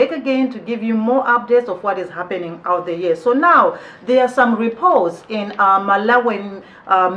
back again to give you more updates of what is happening out there. Yes. So now there are some reports in Malawian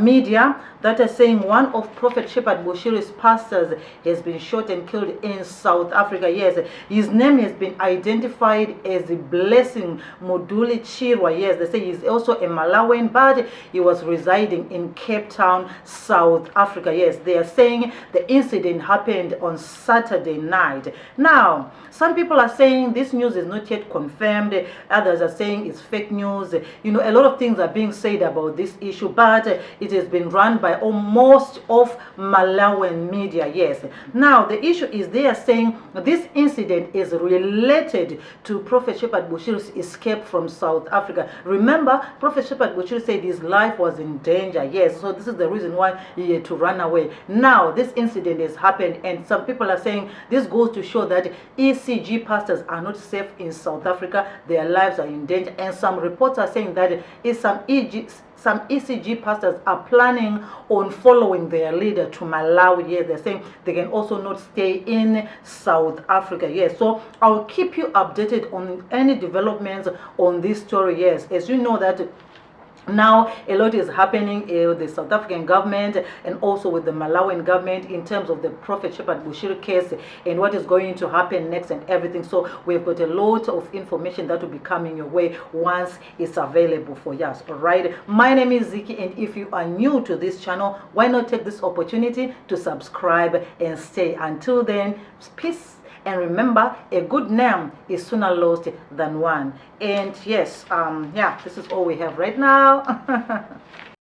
media that are saying one of Prophet Shepherd Bushiri's pastors has been shot and killed in South Africa. Yes, his name has been identified as Blessing Moduli Chirwa. Yes, they say he's also a Malawian, but he was residing in Cape Town, South Africa. Yes, they are saying the incident happened on Saturday night. Now, some people are saying this news is not yet confirmed. Others are saying it's fake news. You know, a lot of things are being said about this issue, but it has been run by almost of Malawian media. Yes. Now, the issue is they are saying this incident is related to Prophet Shepherd Bushiri's escape from South Africa. Remember, Prophet Shepherd Bushiri said his life was in danger. Yes. So this is the reason why he had to run away. Now, this incident has happened, and some people are saying this goes to show that ECG pastors are not safe in South Africa. Their lives are in danger. And some reports are saying that some ECG pastors are planning on following their leader to Malawi. Yes, they're saying they can also not stay in South Africa. Yes, so I'll keep you updated on any developments on this story. Yes, as you know that now a lot is happening with the South African government and also with the Malawian government in terms of the Prophet Shepherd Bushiri case and what is going to happen next and everything. So we've got a lot of information that will be coming your way once it's available for us. All right, my name is Ziki, and if you are new to this channel, why not take this opportunity to subscribe and stay. Until then, peace. And remember, a good name is sooner lost than one. And yes, yeah, this is all we have right now.